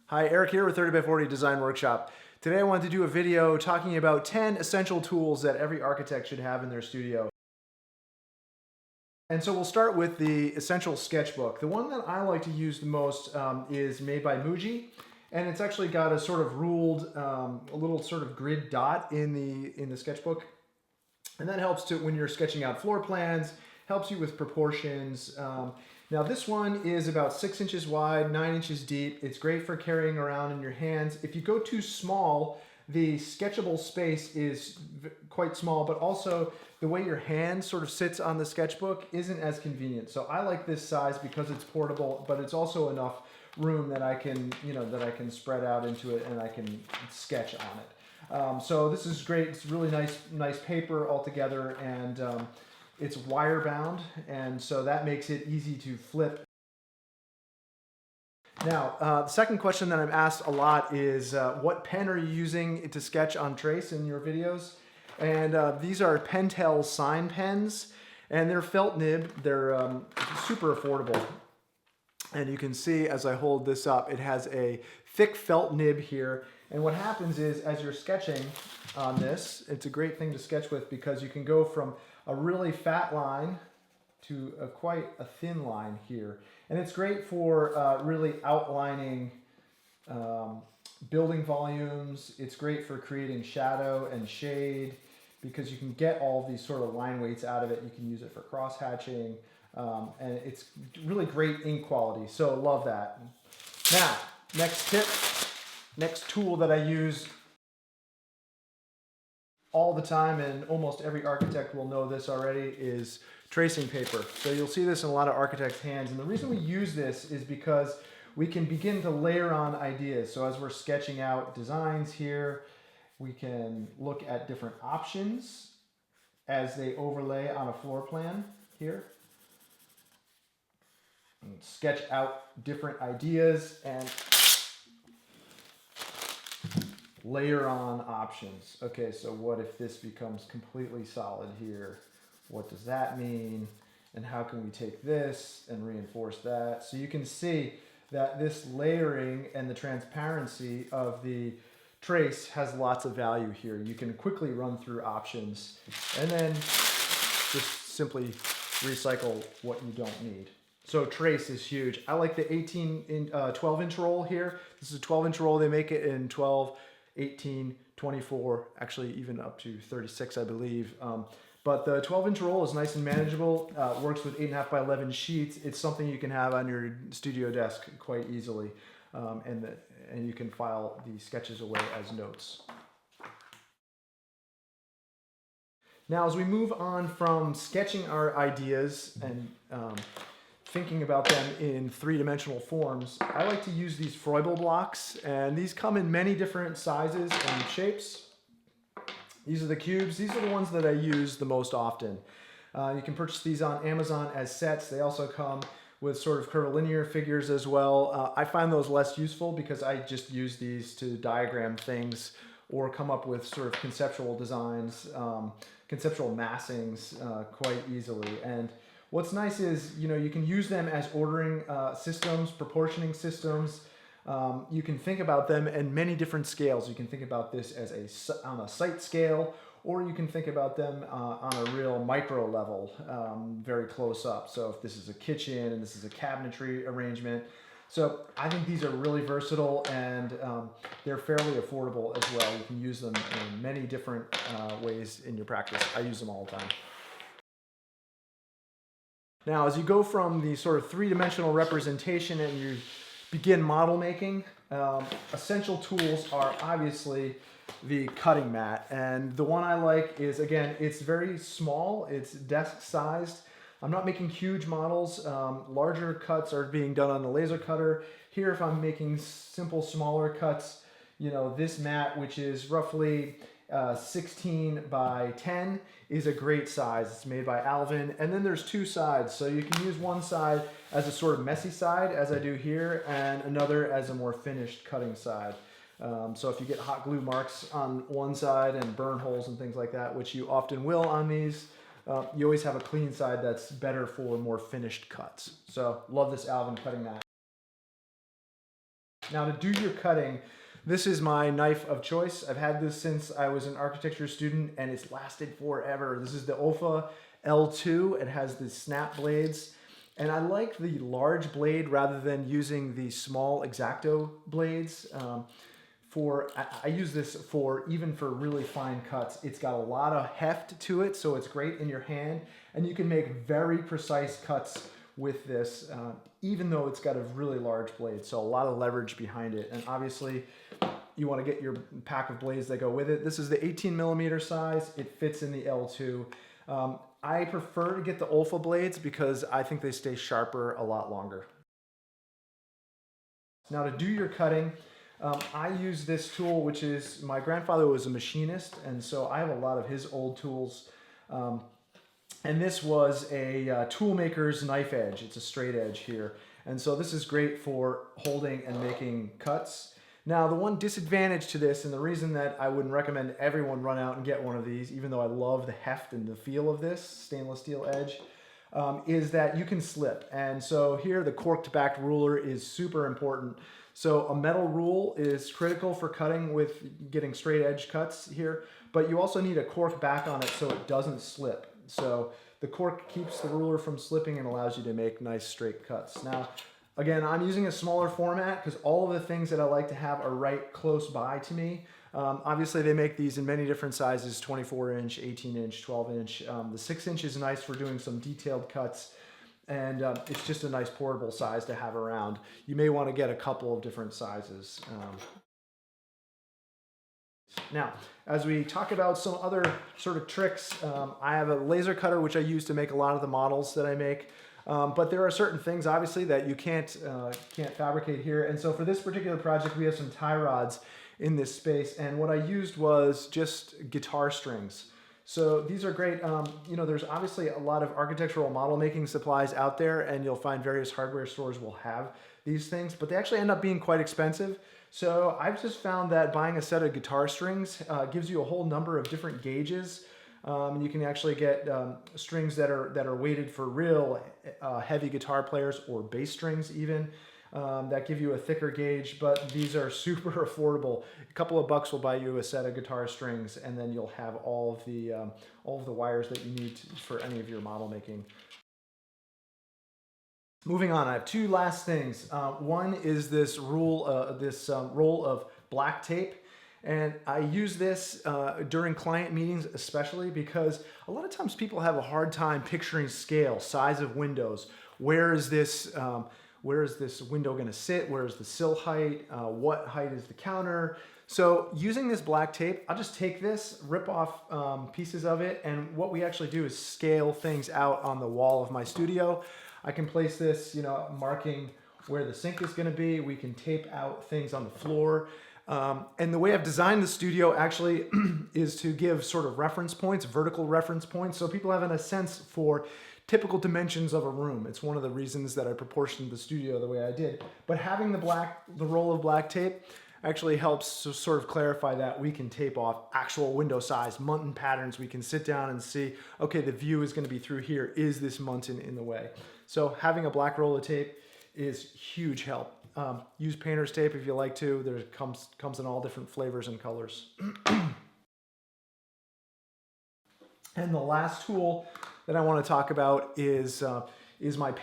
Hi, Eric here with 30x40 Design Workshop. Today I wanted to do a video talking about 10 essential tools that every architect should have in their studio. And so we'll start with the essential sketchbook. The one that I like to use the most is made by Muji, and it's actually got a sort of ruled, a little sort of grid dot in the sketchbook. And that helps to, when you're sketching out floor plans, helps you with proportions. Now this one is about 6 inches wide, 9 inches deep. It's great for carrying around in your hands. If you go too small, the sketchable space is quite small, but also the way your hand sort of sits on the sketchbook isn't as convenient. So I like this size because it's portable, but it's also enough room that I can, that I can spread out into it and I can sketch on it. So this is great. It's really nice paper altogether, and it's wire bound, and so that makes it easy to flip. Now, the second question that I'm asked a lot is, what pen are you using to sketch on trace in your videos? And these are Pentel sign pens, and they're felt nib. They're super affordable. And you can see as I hold this up, it has a thick felt nib here. And what happens is, as you're sketching on this, it's a great thing to sketch with because you can go from a really fat line to quite a thin line here. And it's great for really outlining building volumes. It's great for creating shadow and shade because you can get all of these sort of line weights out of it. You can use it for cross hatching, and it's really great ink quality. So love that. Now, next tip, next tool that I use all the time, and almost every architect will know this already, is tracing paper. So you'll see this in a lot of architects' hands, and the reason we use this is because we can begin to layer on ideas. So as we're sketching out designs here, we can look at different options as they overlay on a floor plan here, and sketch out different ideas and layer on options. Okay, so what if this becomes completely solid here? What does that mean? And how can we take this and reinforce that? So you can see that this layering and the transparency of the trace has lots of value here. You can quickly run through options and then just simply recycle what you don't need. So trace is huge. I like the 12-inch roll here. This is a 12-inch roll. They make it in 12, 18, 24, actually even up to 36, I believe. But the 12-inch roll is nice and manageable. Works with 8.5 by 11 sheets. It's something you can have on your studio desk quite easily. And you can file the sketches away as notes. Now, as we move on from sketching our ideas and thinking about them in three-dimensional forms, I like to use these Froebel blocks, and these come in many different sizes and shapes. These are the cubes. These are the ones that I use the most often. You can purchase these on Amazon as sets. They also come with sort of curvilinear figures as well. I find those less useful because I just use these to diagram things or come up with sort of conceptual designs, conceptual massings quite easily. And what's nice is, you can use them as ordering systems, proportioning systems. You can think about them in many different scales. You can think about this as on a site scale, or you can think about them on a real micro level, very close up. So if this is a kitchen and this is a cabinetry arrangement. So I think these are really versatile, and they're fairly affordable as well. You can use them in many different ways in your practice. I use them all the time. Now, as you go from the sort of three-dimensional representation and you begin model making, essential tools are obviously the cutting mat. And the one I like is, again, it's very small. It's desk-sized. I'm not making huge models. Larger cuts are being done on the laser cutter. Here, if I'm making simple, smaller cuts, this mat, which is roughly 16 by 10, is a great size. It's made by Alvin, and then there's two sides, so you can use one side as a sort of messy side, as I do here, and another as a more finished cutting side. So if you get hot glue marks on one side and burn holes and things like that, which you often will on these, you always have a clean side that's better for more finished cuts. So love this Alvin cutting mat. Now to do your cutting, this is my knife of choice. I've had this since I was an architecture student and it's lasted forever. This is the OLFA L-2. It has the snap blades. And I like the large blade rather than using the small X-Acto blades. I use this even for really fine cuts. It's got a lot of heft to it, so it's great in your hand. And you can make very precise cuts with this, even though it's got a really large blade. So a lot of leverage behind it. And obviously, you want to get your pack of blades that go with it. This is the 18mm size. It fits in the L2. I prefer to get the OLFA blades because I think they stay sharper a lot longer. Now to do your cutting, I use this tool, which is, my grandfather was a machinist, and so I have a lot of his old tools. And this was a toolmaker's knife edge. It's a straight edge here. And so this is great for holding and making cuts. Now, the one disadvantage to this, and the reason that I wouldn't recommend everyone run out and get one of these, even though I love the heft and the feel of this stainless steel edge, is that you can slip. And so here, the corked-backed ruler is super important. So a metal rule is critical for cutting with getting straight edge cuts here, but you also need a cork back on it so it doesn't slip. So the cork keeps the ruler from slipping and allows you to make nice straight cuts. Now, again, I'm using a smaller format because all of the things that I like to have are right close by to me. Obviously, they make these in many different sizes, 24-inch, 18-inch, 12-inch. The 6-inch is nice for doing some detailed cuts, and it's just a nice portable size to have around. You may want to get a couple of different sizes. Now, as we talk about some other sort of tricks, I have a laser cutter which I use to make a lot of the models that I make. But there are certain things, obviously, that you can't fabricate here. And so for this particular project, we have some tie rods in this space. And what I used was just guitar strings. So these are great. You know, there's obviously a lot of architectural model making supplies out there, and you'll find various hardware stores will have these things, but they actually end up being quite expensive. So I've just found that buying a set of guitar strings gives you a whole number of different gauges. You can actually get strings that are weighted for real heavy guitar players, or bass strings even, that give you a thicker gauge, but these are super affordable. A couple of bucks will buy you a set of guitar strings, and then you'll have all of the wires that you need for any of your model making. Moving on, I have two last things. One is this roll of black tape. And I use this during client meetings, especially because a lot of times people have a hard time picturing scale, size of windows. Where is this window going to sit? Where is the sill height? What height is the counter? So using this black tape, I'll just take this, rip off pieces of it, and what we actually do is scale things out on the wall of my studio. I can place this, you know, marking where the sink is going to be. We can tape out things on the floor. And the way I've designed the studio actually is to give sort of reference points, vertical reference points, so people have a sense for typical dimensions of a room. It's one of the reasons that I proportioned the studio the way I did. But having the roll of black tape actually helps to sort of clarify that we can tape off actual window size, muntin patterns. We can sit down and see, okay, the view is going to be through here. Is this muntin in the way? So having a black roll of tape is huge help. Use painter's tape if you like to. There comes in all different flavors and colors. And the last tool that I want to talk about is my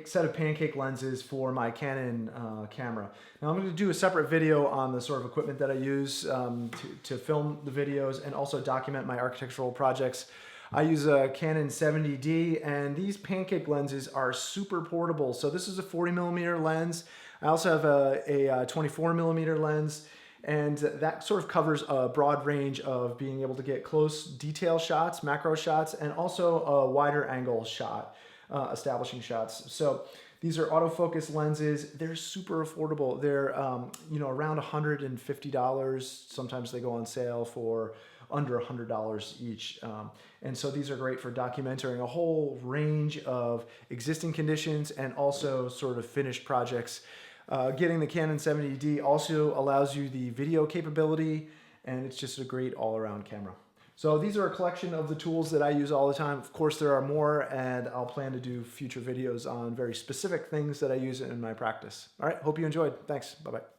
set of pancake lenses for my Canon camera. Now I'm going to do a separate video on the sort of equipment that I use to film the videos and also document my architectural projects. I use a Canon 70D, and these pancake lenses are super portable. So this is a 40mm lens. I also have a 24mm lens, and that sort of covers a broad range of being able to get close detail shots, macro shots, and also a wider angle shot, establishing shots. So these are autofocus lenses. They're super affordable. They're you know, around $150. Sometimes they go on sale for under $100 each. And so these are great for documenting a whole range of existing conditions and also sort of finished projects. Getting the Canon 70D also allows you the video capability, and it's just a great all-around camera. So these are a collection of the tools that I use all the time. Of course, there are more, and I'll plan to do future videos on very specific things that I use in my practice. All right, hope you enjoyed. Thanks. Bye-bye.